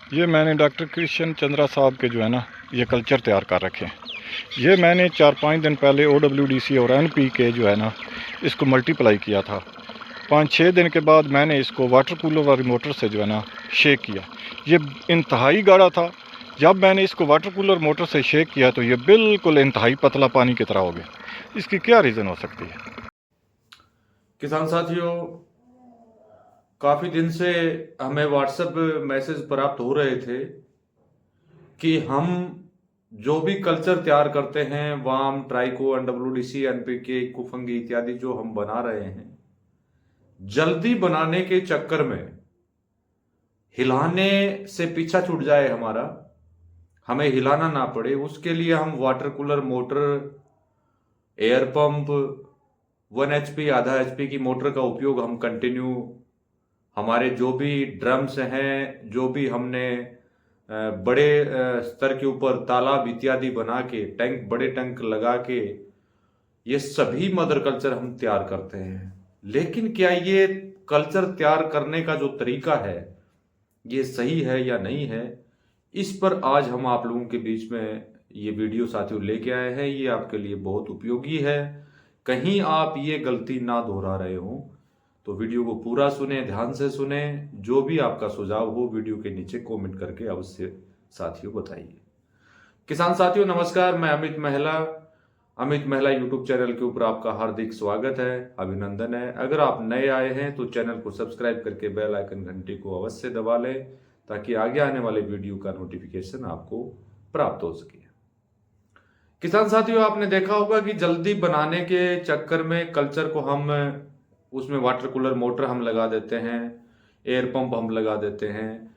ये मैंने डॉक्टर कृष्ण चंद्रा साहब के जो है ना ये कल्चर तैयार कर रखे हैं। ये मैंने 4-5 दिन पहले OWDC और NPK जो है ना इसको मल्टीप्लाई किया था। 5-6 दिन के बाद मैंने इसको वाटर कूलर वाली मोटर से जो है ना शेक किया। ये इंतहाई गाढ़ा था। जब मैंने इसको वाटर कूलर मोटर से शेक किया तो ये बिल्कुल इंतहाई पतला पानी की तरह हो गया। इसकी क्या रीज़न हो सकती है? किसान साथियों, काफी दिन से हमें व्हाट्सएप मैसेज प्राप्त हो रहे थे कि हम जो भी कल्चर तैयार करते हैं वाम, ट्राइको, NWDC, NPK, कुफंगी इत्यादि जो हम बना रहे हैं, जल्दी बनाने के चक्कर में हिलाने से पीछा छूट जाए हमारा, हमें हिलाना ना पड़े, उसके लिए हम water cooler motor, air pump, 1 HP, आधा HP की मोटर का उपयोग हम कंटिन्यू हमारे जो भी ड्रम्स हैं, जो भी हमने बड़े स्तर के ऊपर तालाब इत्यादि बना के टैंक, बड़े टैंक लगा के ये सभी मदर कल्चर हम तैयार करते हैं। लेकिन क्या ये कल्चर तैयार करने का जो तरीका है ये सही है या नहीं है, इस पर आज हम आप लोगों के बीच में ये वीडियो साथियों लेके आए हैं। ये आपके लिए बहुत उपयोगी है। कहीं आप ये गलती ना दोहरा रहे हो तो वीडियो को पूरा सुने, ध्यान से सुने। जो भी आपका सुझाव हो वीडियो के नीचे कमेंट करके अवश्य साथियों बताइए। किसान साथियों नमस्कार, मैं अमित महिला यूट्यूब चैनल के ऊपर आपका हार्दिक स्वागत है, अभिनंदन है। अगर आप नए आए हैं तो चैनल को सब्सक्राइब करके बेल आइकन घंटी को अवश्य दबा लें ताकि आगे आने वाले वीडियो का नोटिफिकेशन आपको प्राप्त हो सके। किसान साथियों, आपने देखा होगा कि जल्दी बनाने के चक्कर में कल्चर को हम उसमें वाटर कूलर मोटर हम लगा देते हैं, एयर पंप हम लगा देते हैं,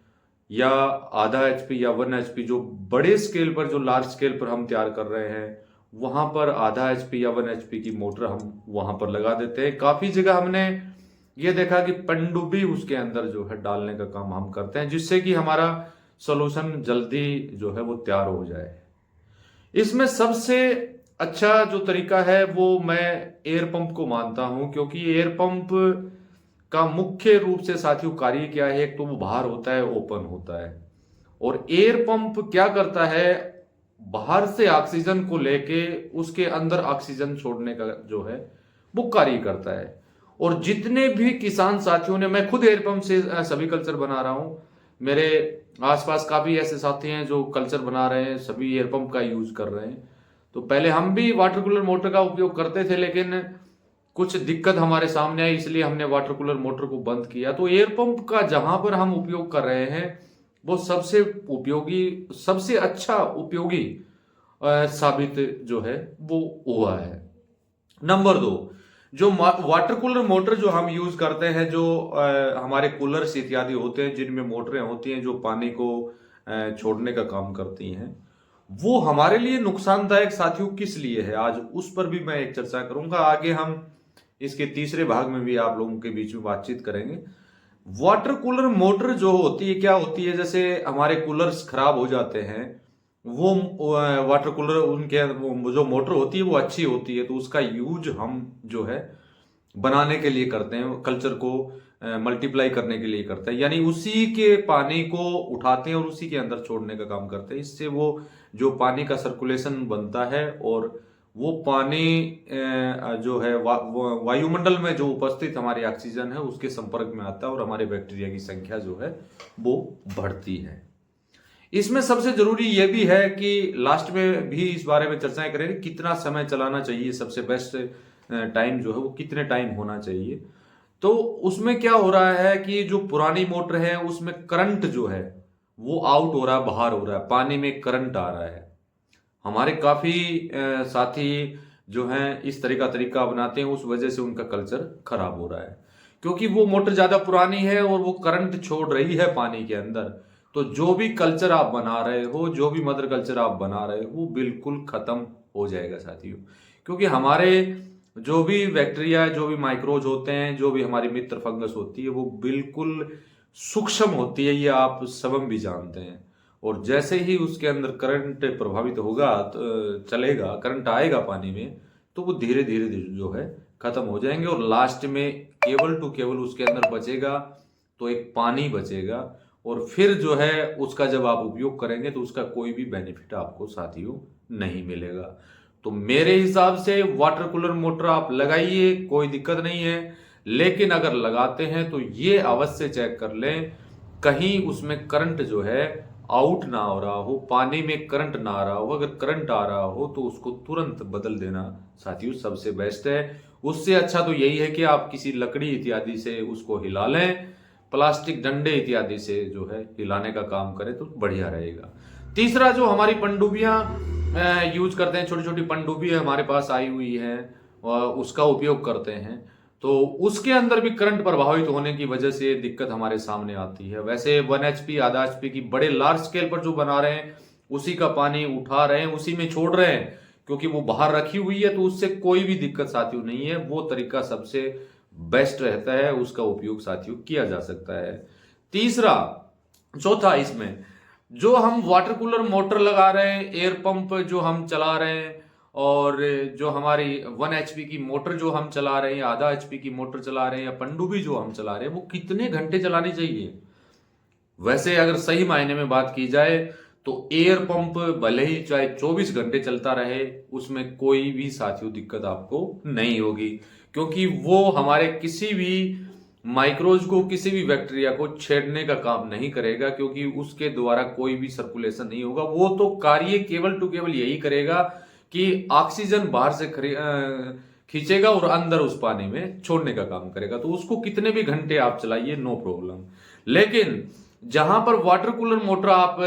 या आधा HP या 1 HP जो बड़े स्केल पर, जो लार्ज स्केल पर हम तैयार कर रहे हैं वहां पर आधा HP या 1 HP की मोटर हम वहां पर लगा देते हैं। काफी जगह हमने ये देखा कि पनडुब्बी उसके अंदर जो है डालने का काम हम करते हैं, जिससे कि हमारा सोल्यूशन जल्दी जो है वो तैयार हो जाए। इसमें सबसे अच्छा जो तरीका है वो मैं एयर पंप को मानता हूं, क्योंकि एयर पंप का मुख्य रूप से साथियों कार्य क्या है, एक तो वो बाहर होता है, ओपन होता है, और एयर पंप क्या करता है, बाहर से ऑक्सीजन को लेके उसके अंदर ऑक्सीजन छोड़ने का जो है वो कार्य करता है। और जितने भी किसान साथियों ने, मैं खुद एयर पंप से सभी कल्चर बना रहा हूं, मेरे आसपास काफी ऐसे साथी हैं जो कल्चर बना रहे हैं, सभी एयर पंप का यूज कर रहे हैं। तो पहले हम भी वाटर कूलर मोटर का उपयोग करते थे, लेकिन कुछ दिक्कत हमारे सामने आई, इसलिए हमने वाटर कूलर मोटर को बंद किया। तो एयर पंप का जहां पर हम उपयोग कर रहे हैं वो सबसे उपयोगी, सबसे अच्छा उपयोगी साबित जो है वो हुआ है। नंबर 2, जो वाटर कूलर मोटर जो हम यूज करते हैं, जो हमारे कूलर्स इत्यादि होते हैं जिनमें मोटरें होती हैं जो पानी को छोड़ने का काम करती हैं, वो हमारे लिए नुकसानदायक साथियों किस लिए है, आज उस पर भी मैं एक चर्चा करूंगा। आगे हम इसके तीसरे भाग में भी आप लोगों के बीच में बातचीत करेंगे। वाटर कूलर मोटर जो होती है, क्या होती है, जैसे हमारे कूलर्स खराब हो जाते हैं, वो वाटर कूलर, उनके वो जो मोटर होती है वो अच्छी होती है, तो उसका यूज हम जो है बनाने के लिए करते हैं, कल्चर को मल्टीप्लाई करने के लिए करते हैं, यानी उसी के पानी को उठाते हैं और उसी के अंदर छोड़ने का काम करते हैं। इससे वो जो पानी का सर्कुलेशन बनता है और वो पानी जो है वायुमंडल में जो उपस्थित हमारी ऑक्सीजन है उसके संपर्क में आता है और हमारे बैक्टीरिया की संख्या जो है वो बढ़ती है। इसमें सबसे जरूरी यह भी है कि लास्ट में भी इस बारे में चर्चाएं करेंगे, कितना समय चलाना चाहिए, सबसे बेस्ट टाइम जो है वो कितने टाइम होना चाहिए। तो उसमें क्या हो रहा है कि जो पुरानी मोटर है उसमें करंट जो है वो आउट हो रहा है, बाहर हो रहा है, पानी में करंट आ रहा है। हमारे काफी साथी जो हैं इस तरह का तरीका अपनाते हैं, उस वजह से उनका कल्चर खराब हो रहा है, क्योंकि वो मोटर ज्यादा पुरानी है और वो करंट छोड़ रही है पानी के अंदर। तो जो भी कल्चर आप बना रहे हो, जो भी मदर कल्चर आप बना रहे हो, वो बिल्कुल खत्म हो जाएगा साथियों। क्योंकि हमारे जो भी बैक्टीरिया, जो भी माइक्रोज होते हैं, जो भी हमारी मित्र फंगस होती है, वो बिल्कुल सूक्ष्म होती है, ये आप सबम भी जानते हैं। और जैसे ही उसके अंदर करंट प्रभावित होगा, तो चलेगा, करंट आएगा पानी में, तो वो धीरे धीरे जो है खत्म हो जाएंगे और लास्ट में केवल टू केवल उसके अंदर बचेगा तो एक पानी बचेगा। और फिर जो है उसका जब आप उपयोग करेंगे तो उसका कोई भी बेनिफिट आपको साथियों नहीं मिलेगा। तो मेरे हिसाब से वाटर कूलर मोटर आप लगाइए, कोई दिक्कत नहीं है, लेकिन अगर लगाते हैं तो ये अवश्य चेक कर लें कहीं उसमें करंट जो है आउट ना हो रहा हो, पानी में करंट ना आ रहा हो। अगर करंट आ रहा हो तो उसको तुरंत बदल देना साथियों सबसे बेस्ट है। उससे अच्छा तो यही है कि आप किसी लकड़ी इत्यादि से उसको हिला लें, प्लास्टिक डंडे इत्यादि से जो है हिलाने का काम करें तो बढ़िया रहेगा। तीसरा, जो हमारी पनडुब्बियां यूज करते हैं, छोटी छोटी पनडुब्बी हमारे पास आई हुई है और उसका उपयोग करते हैं, तो उसके अंदर भी करंट प्रभावित होने की वजह से दिक्कत हमारे सामने आती है। वैसे 1 HP आधा HP की बड़े लार्ज स्केल पर जो बना रहे हैं उसी का पानी उठा रहे हैं, उसी में छोड़ रहे हैं, क्योंकि वो बाहर रखी हुई है, तो उससे कोई भी दिक्कत साथियों नहीं है। वो तरीका सबसे बेस्ट रहता है, उसका उपयोग साथियों किया जा सकता है। तीसरा, चौथा, इसमें जो हम वाटर कूलर मोटर लगा रहे हैं, एयर पंप जो हम चला रहे हैं, और जो हमारी 1 HP की मोटर जो हम चला रहे हैं, आधा HP की मोटर चला रहे हैं, या पनडुब्बी जो हम चला रहे हैं, वो कितने घंटे चलानी चाहिए? वैसे अगर सही मायने में बात की जाए तो एयर पंप भले ही चाहे 24 घंटे चलता रहे, उसमें कोई भी साथियों दिक्कत आपको नहीं होगी, क्योंकि वो हमारे किसी भी माइक्रोज को, किसी भी बैक्टीरिया को छेड़ने का काम नहीं करेगा, क्योंकि उसके द्वारा कोई भी सर्कुलेशन नहीं होगा। वो तो कार्य केवल टू केवल यही करेगा कि ऑक्सीजन बाहर से खींचेगा और अंदर उस पानी में छोड़ने का काम करेगा। तो उसको कितने भी घंटे आप चलाइए, नो प्रॉब्लम। लेकिन जहां पर वाटर कूलर मोटर आप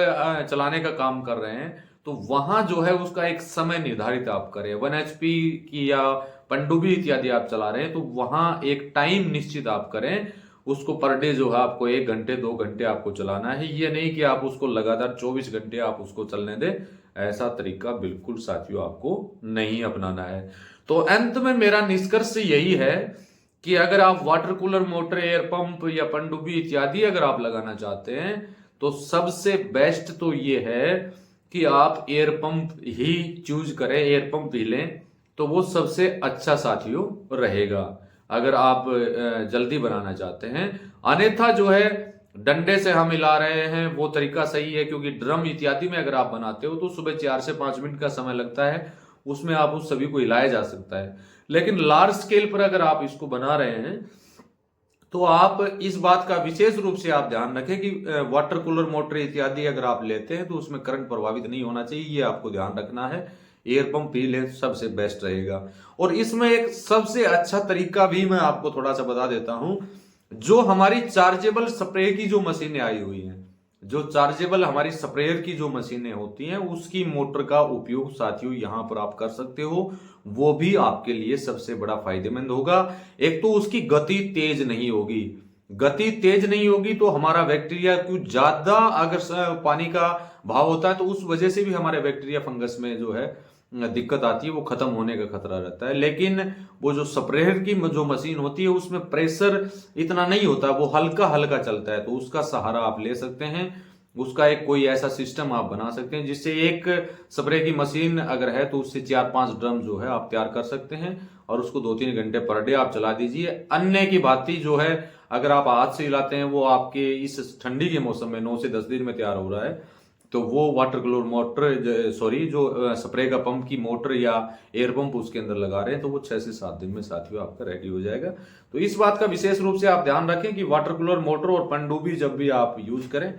चलाने का काम कर रहे हैं, तो वहां जो है उसका एक समय निर्धारित आप करें। 1 HP की या पनडुब्बी इत्यादि आप चला रहे हैं तो वहां एक टाइम निश्चित आप करें। उसको पर डे जो है आपको 1 घंटे 2 घंटे आपको चलाना है। ये नहीं कि आप उसको लगातार 24 घंटे आप उसको चलने दें, ऐसा तरीका बिल्कुल साथियों आपको नहीं अपनाना है। तो अंत में मेरा निष्कर्ष यही है कि अगर आप water cooler motor, air pump या पनडुब्बी इत्यादि अगर आप लगाना चाहते हैं तो सबसे बेस्ट तो ये है कि आप एयर पंप ही चूज करें, एयर पंप ही लें, तो वो सबसे अच्छा साथियों रहेगा अगर आप जल्दी बनाना चाहते हैं। अन्यथा जो है डंडे से हम हिला रहे हैं वो तरीका सही है, क्योंकि ड्रम इत्यादि में अगर आप बनाते हो तो सुबह 4 से 5 मिनट का समय लगता है, उसमें आप उस सभी को हिलाया जा सकता है। लेकिन लार्ज स्केल पर अगर आप इसको बना रहे हैं तो आप इस बात का विशेष रूप से आप ध्यान रखें कि वाटर कूलर मोटर इत्यादि अगर आप लेते हैं तो उसमें करंट प्रभावित नहीं होना चाहिए, ये आपको ध्यान रखना है। एयर पंप ही लें, सबसे बेस्ट रहेगा। और इसमें एक सबसे अच्छा तरीका भी मैं आपको थोड़ा सा बता देता हूं, जो हमारी चार्जेबल स्प्रे की जो मशीनें आई हुई हैं, जो चार्जेबल हमारी स्प्रेयर की जो मशीनें होती हैं, उसकी मोटर का उपयोग साथियों यहां पर आप कर सकते हो। वो भी आपके लिए सबसे बड़ा फायदेमंद होगा। एक तो उसकी गति तेज नहीं होगी, गति तेज नहीं होगी तो हमारा बैक्टीरिया, क्यों ज्यादा अगर पानी का भाव होता है तो उस वजह से भी हमारे बैक्टीरिया फंगस में जो है दिक्कत आती है, वो खत्म होने का खतरा रहता है। लेकिन वो जो स्प्रेयर की जो मशीन होती है उसमें प्रेशर इतना नहीं होता, वो हल्का हल्का चलता है, तो उसका सहारा आप ले सकते हैं। उसका एक कोई ऐसा सिस्टम आप बना सकते हैं जिससे एक स्प्रे की मशीन अगर है तो उससे 4-5 ड्रम जो है आप तैयार कर सकते हैं, और उसको 2-3 घंटे पर डे आप चला दीजिए। अन्य की भांति जो है अगर आप हाथ से हिलाते हैं वो आपके इस ठंडी के मौसम में 9 से 10 दिन में तैयार हो रहा है, तो वो वाटर कूलर मोटर जो स्प्रे का पंप की मोटर या एयर पंप उसके अंदर लगा रहे हैं तो वो 6 से 7 दिन में साथियों आपका रेडी हो जाएगा। तो इस बात का विशेष रूप से आप ध्यान रखें कि वाटर कूलर मोटर और पनडुब्बी जब भी आप यूज करें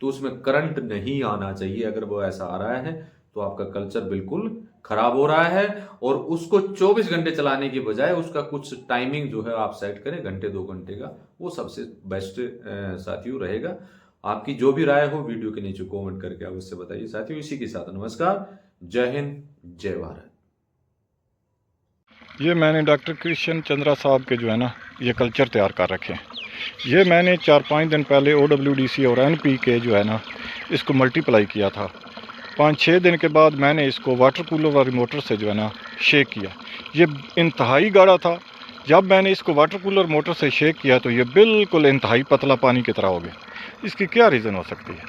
तो उसमें करंट नहीं आना चाहिए। अगर वो ऐसा आ रहा है तो आपका कल्चर बिल्कुल खराब हो रहा है, और उसको 24 घंटे चलाने की बजाय उसका कुछ टाइमिंग जो है आप सेट करें, घंटे 2 घंटे का, वो सबसे बेस्ट साथियों रहेगा। आपकी जो भी राय हो वीडियो के नीचे कमेंट करके अवश्य बताइए साथियों। इसी के साथ नमस्कार, जय हिंद, जय भारत। ये मैंने डॉक्टर कृष्ण चंद्रा साहब के जो है ना ये कल्चर तैयार कर रखे हैं। ये मैंने 4-5 दिन पहले OWDC और NPK जो है ना इसको मल्टीप्लाई किया था। 5-6 दिन के बाद मैंने इसको वाटर कूलर वाली मोटर से जो है ना शेक किया। ये इंतहाई गाढ़ा था। जब मैंने इसको वाटर कूलर मोटर से शेक किया तो ये बिल्कुल इंतहाई पतला पानी की तरह हो गया। इसकी क्या रीज़न हो सकती है?